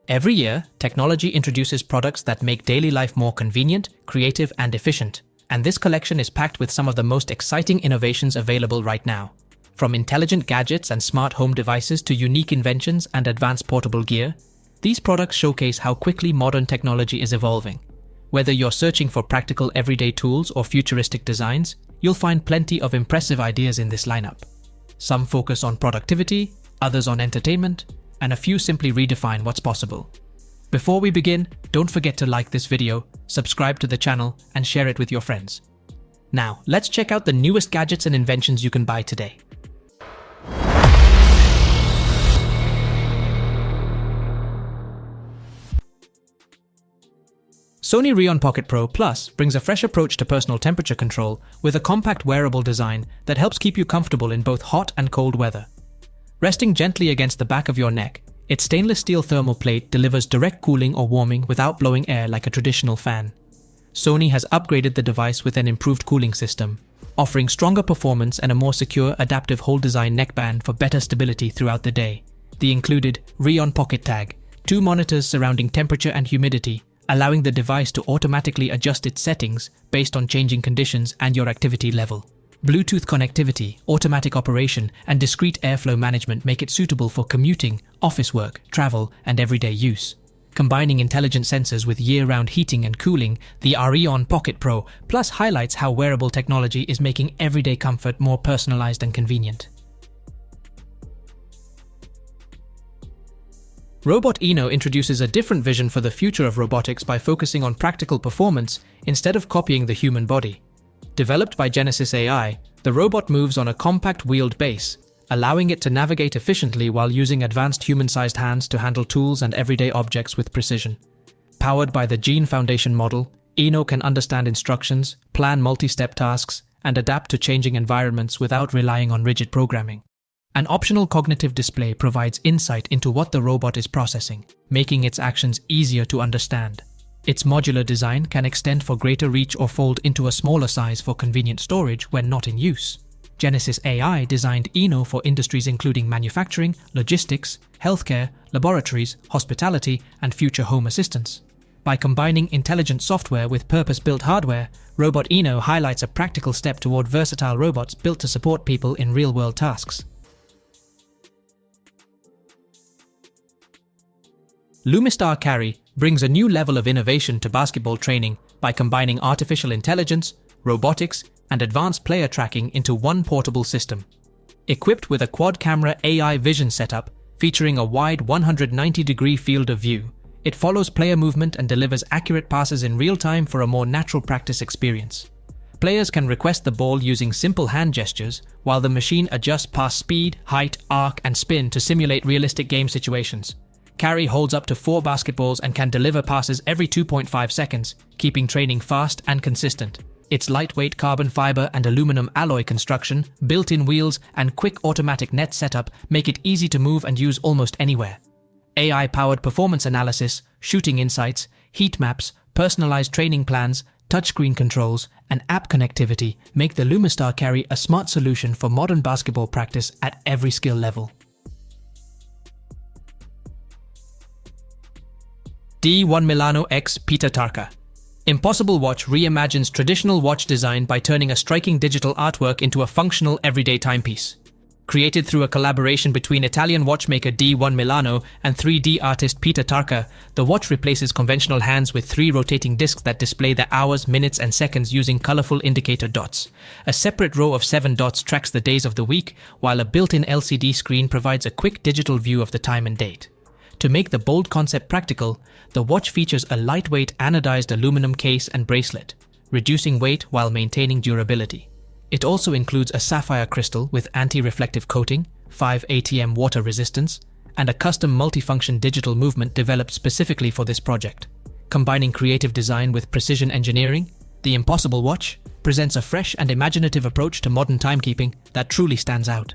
Every year, technology introduces products that make daily life more convenient, creative, and efficient. And this collection is packed with some of the most exciting innovations available right now. From intelligent gadgets and smart home devices to unique inventions and advanced portable gear, these products showcase how quickly modern technology is evolving. Whether you're searching for practical everyday tools or futuristic designs, you'll find plenty of impressive ideas in this lineup. Some focus on productivity, others on entertainment, and a few simply redefine what's possible. Before we begin, don't forget to like this video, subscribe to the channel, and share it with your friends. Now, let's check out the newest gadgets and inventions you can buy today. Sony REON Pocket Pro Plus brings a fresh approach to personal temperature control with a compact wearable design that helps keep you comfortable in both hot and cold weather. Resting gently against the back of your neck, its stainless steel thermal plate delivers direct cooling or warming without blowing air like a traditional fan. Sony has upgraded the device with an improved cooling system, offering stronger performance and a more secure adaptive hole design neckband for better stability throughout the day. The included REON Pocket Tag, 2 monitors surrounding temperature and humidity, allowing the device to automatically adjust its settings based on changing conditions and your activity level. Bluetooth connectivity, automatic operation, and discrete airflow management make it suitable for commuting, office work, travel, and everyday use. Combining intelligent sensors with year-round heating and cooling, the REON Pocket Pro Plus highlights how wearable technology is making everyday comfort more personalized and convenient. Robot Eno introduces a different vision for the future of robotics by focusing on practical performance instead of copying the human body. Developed by Genesis AI, the robot moves on a compact wheeled base, allowing it to navigate efficiently while using advanced human-sized hands to handle tools and everyday objects with precision. Powered by the Gene Foundation model, Eno can understand instructions, plan multi-step tasks, and adapt to changing environments without relying on rigid programming. An optional cognitive display provides insight into what the robot is processing, making its actions easier to understand. Its modular design can extend for greater reach or fold into a smaller size for convenient storage when not in use. Genesis AI designed Eno for industries including manufacturing, logistics, healthcare, laboratories, hospitality, and future home assistance. By combining intelligent software with purpose-built hardware, Robot Eno highlights a practical step toward versatile robots built to support people in real-world tasks. Lumistar Carry brings a new level of innovation to basketball training by combining artificial intelligence, robotics, and advanced player tracking into one portable system. Equipped with a quad-camera AI vision setup featuring a wide 190-degree field of view, it follows player movement and delivers accurate passes in real time for a more natural practice experience. Players can request the ball using simple hand gestures, while the machine adjusts pass speed, height, arc, and spin to simulate realistic game situations. Carry holds up to 4 basketballs and can deliver passes every 2.5 seconds, keeping training fast and consistent. Its lightweight carbon fiber and aluminum alloy construction, built-in wheels, and quick automatic net setup make it easy to move and use almost anywhere. AI-powered performance analysis, shooting insights, heat maps, personalized training plans, touchscreen controls, and app connectivity make the Lumistar Carry a smart solution for modern basketball practice at every skill level. D1 Milano X Peter Tarka. Impossible Watch reimagines traditional watch design by turning a striking digital artwork into a functional everyday timepiece. Created through a collaboration between Italian watchmaker D1 Milano and 3D artist Peter Tarka, the watch replaces conventional hands with 3 rotating discs that display the hours, minutes, and seconds using colorful indicator dots. A separate row of 7 dots tracks the days of the week, while a built-in LCD screen provides a quick digital view of the time and date. To make the bold concept practical, the watch features a lightweight anodized aluminum case and bracelet, reducing weight while maintaining durability. It also includes a sapphire crystal with anti-reflective coating, 5 ATM water resistance, and a custom multifunction digital movement developed specifically for this project. Combining creative design with precision engineering, the Impossible Watch presents a fresh and imaginative approach to modern timekeeping that truly stands out.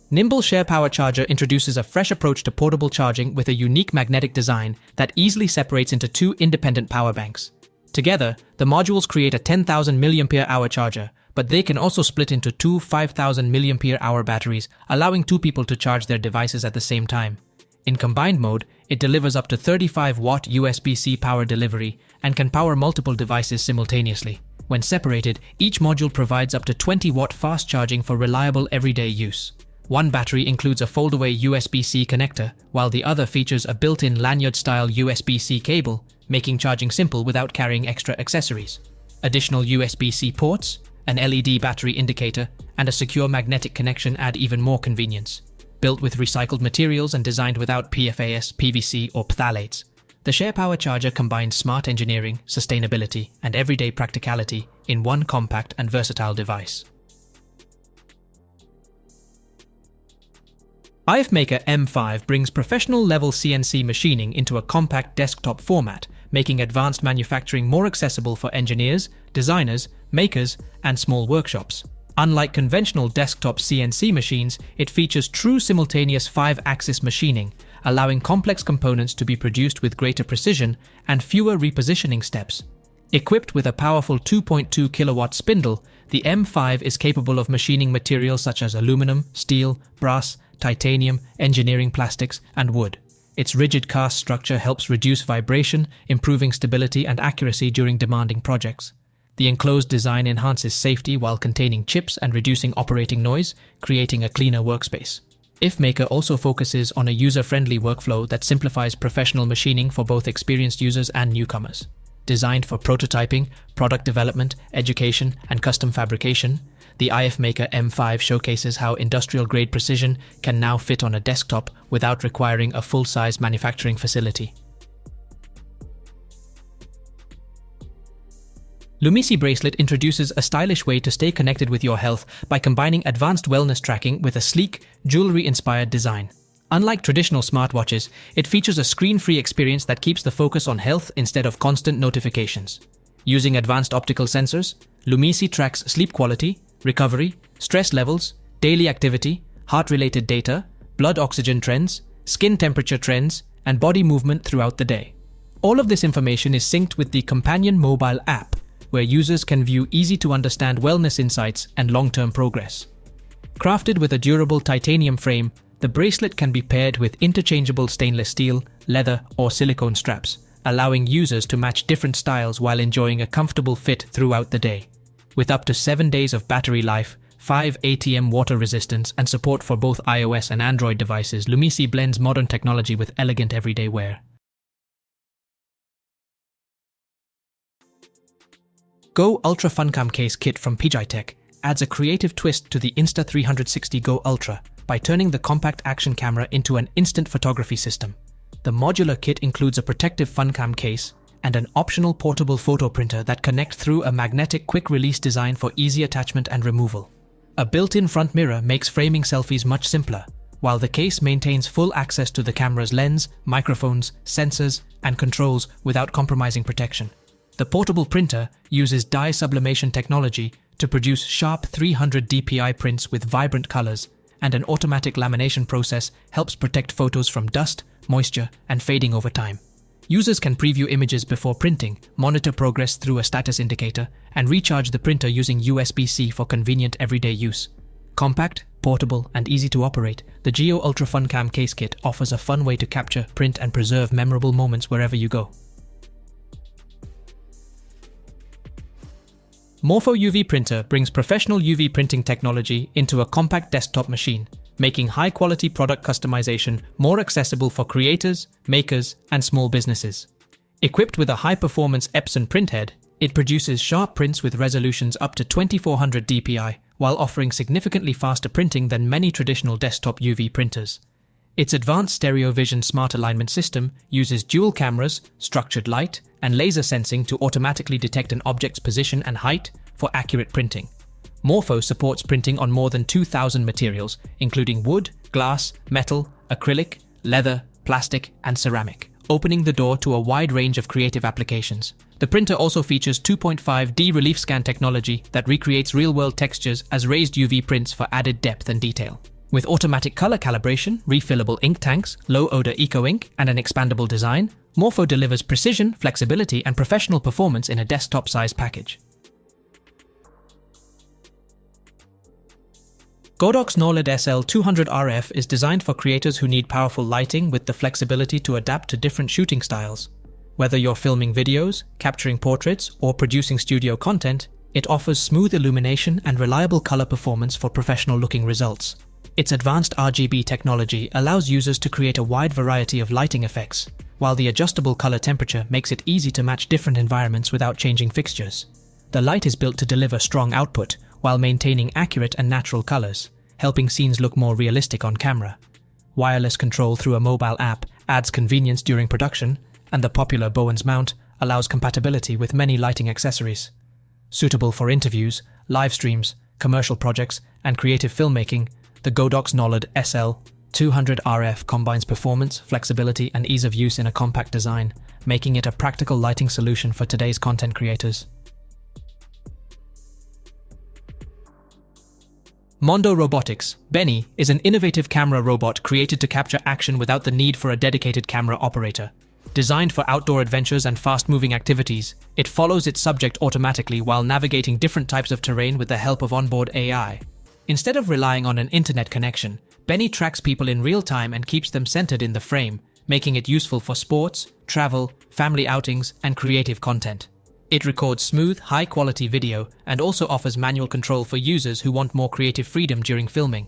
Nimble SHAREPOWER charger introduces a fresh approach to portable charging with a unique magnetic design that easily separates into 2 independent power banks. Together, the modules create a 10,000 mAh charger, but they can also split into two 5000 mAh batteries, allowing two people to charge their devices at the same time. In combined mode, it delivers up to 35-watt USB-C power delivery and can power multiple devices simultaneously. When separated, each module provides up to 20-watt fast charging for reliable everyday use. One battery includes a foldaway USB-C connector, while the other features a built-in lanyard-style USB-C cable, making charging simple without carrying extra accessories. Additional USB-C ports, an LED battery indicator, and a secure magnetic connection add even more convenience. Built with recycled materials and designed without PFAS, PVC, or phthalates, the SHAREPOWER charger combines smart engineering, sustainability, and everyday practicality in one compact and versatile device. IFMAKER M5 brings professional-level CNC machining into a compact desktop format, making advanced manufacturing more accessible for engineers, designers, makers, and small workshops. Unlike conventional desktop CNC machines, it features true simultaneous 5-axis machining, allowing complex components to be produced with greater precision and fewer repositioning steps. Equipped with a powerful 2.2 kilowatt spindle, the M5 is capable of machining materials such as aluminum, steel, brass, titanium, engineering plastics, and wood. Its rigid cast structure helps reduce vibration, improving stability and accuracy during demanding projects. The enclosed design enhances safety while containing chips and reducing operating noise, creating a cleaner workspace. IFMAKER also focuses on a user-friendly workflow that simplifies professional machining for both experienced users and newcomers. Designed for prototyping, product development, education, and custom fabrication, the IFMAKER M5 showcases how industrial-grade precision can now fit on a desktop without requiring a full-size manufacturing facility. Lumysi bracelet introduces a stylish way to stay connected with your health by combining advanced wellness tracking with a sleek, jewelry-inspired design. Unlike traditional smartwatches, it features a screen-free experience that keeps the focus on health instead of constant notifications. Using advanced optical sensors, Lumysi tracks sleep quality, recovery, stress levels, daily activity, heart-related data, blood oxygen trends, skin temperature trends, and body movement throughout the day. All of this information is synced with the Companion mobile app, where users can view easy-to-understand wellness insights and long-term progress. Crafted with a durable titanium frame, the bracelet can be paired with interchangeable stainless steel, leather, or silicone straps, allowing users to match different styles while enjoying a comfortable fit throughout the day. With up to 7 days of battery life, 5 ATM water resistance, and support for both iOS and Android devices, Lumysi blends modern technology with elegant everyday wear. Go Ultra FunCam Case Kit from Pijitech adds a creative twist to the Insta360 Go Ultra by turning the compact action camera into an instant photography system. The modular kit includes a protective FunCam case and an optional portable photo printer that connect through a magnetic quick-release design for easy attachment and removal. A built-in front mirror makes framing selfies much simpler, while the case maintains full access to the camera's lens, microphones, sensors, and controls without compromising protection. The portable printer uses dye sublimation technology to produce sharp 300 dpi prints with vibrant colors, and an automatic lamination process helps protect photos from dust, moisture, and fading over time. Users can preview images before printing, monitor progress through a status indicator, and recharge the printer using USB-C for convenient everyday use. Compact, portable, and easy to operate, the Go Ultra FunCam Case Kit offers a fun way to capture, print, and preserve memorable moments wherever you go. Morpho UV Printer brings professional UV printing technology into a compact desktop machine, making high-quality product customization more accessible for creators, makers, and small businesses. Equipped with a high-performance Epson printhead, it produces sharp prints with resolutions up to 2400 dpi, while offering significantly faster printing than many traditional desktop UV printers. Its advanced stereo vision smart alignment system uses dual cameras, structured light, and laser sensing to automatically detect an object's position and height for accurate printing. Morpho supports printing on more than 2,000 materials, including wood, glass, metal, acrylic, leather, plastic, and ceramic, opening the door to a wide range of creative applications. The printer also features 2.5D relief scan technology that recreates real-world textures as raised UV prints for added depth and detail. With automatic color calibration, refillable ink tanks, low-odor eco-ink, and an expandable design, Morpho delivers precision, flexibility, and professional performance in a desktop-sized package. Godox KNOWLED SL200RF is designed for creators who need powerful lighting with the flexibility to adapt to different shooting styles. Whether you're filming videos, capturing portraits, or producing studio content, it offers smooth illumination and reliable color performance for professional-looking results. Its advanced RGB technology allows users to create a wide variety of lighting effects, while the adjustable color temperature makes it easy to match different environments without changing fixtures. The light is built to deliver strong output while maintaining accurate and natural colors, helping scenes look more realistic on camera. Wireless control through a mobile app adds convenience during production, and the popular Bowens mount allows compatibility with many lighting accessories. Suitable for interviews, live streams, commercial projects, and creative filmmaking, the Godox KNOWLED SL200RF combines performance, flexibility, and ease of use in a compact design, making it a practical lighting solution for today's content creators. Mondo Robotics, Beni, is an innovative camera robot created to capture action without the need for a dedicated camera operator. Designed for outdoor adventures and fast-moving activities, it follows its subject automatically while navigating different types of terrain with the help of onboard AI. Instead of relying on an internet connection, Beni tracks people in real time and keeps them centered in the frame, making it useful for sports, travel, family outings, and creative content. It records smooth, high-quality video and also offers manual control for users who want more creative freedom during filming.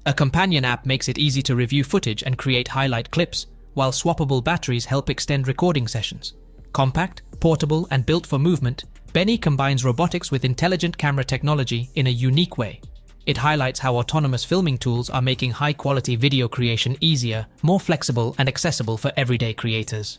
A companion app makes it easy to review footage and create highlight clips, while swappable batteries help extend recording sessions. Compact, portable, and built for movement, Beni combines robotics with intelligent camera technology in a unique way. It highlights how autonomous filming tools are making high-quality video creation easier, more flexible, and accessible for everyday creators.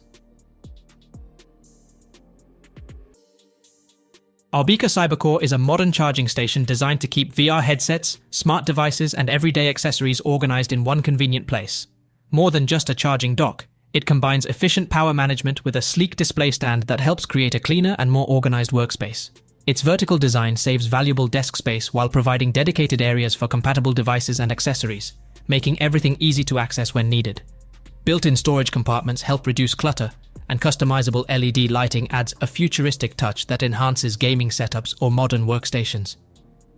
AUBIKA CYBERCORE is a modern charging station designed to keep VR headsets, smart devices, and everyday accessories organized in one convenient place. More than just a charging dock, it combines efficient power management with a sleek display stand that helps create a cleaner and more organized workspace. Its vertical design saves valuable desk space while providing dedicated areas for compatible devices and accessories, making everything easy to access when needed. Built-in storage compartments help reduce clutter, and customizable LED lighting adds a futuristic touch that enhances gaming setups or modern workstations.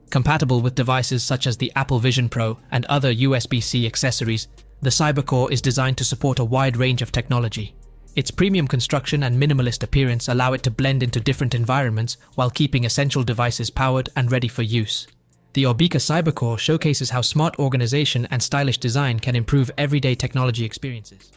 Compatible with devices such as the Apple Vision Pro and other USB-C accessories, the CYBERCORE is designed to support a wide range of technology. Its premium construction and minimalist appearance allow it to blend into different environments while keeping essential devices powered and ready for use. The AUBIKA CYBERCORE showcases how smart organization and stylish design can improve everyday technology experiences.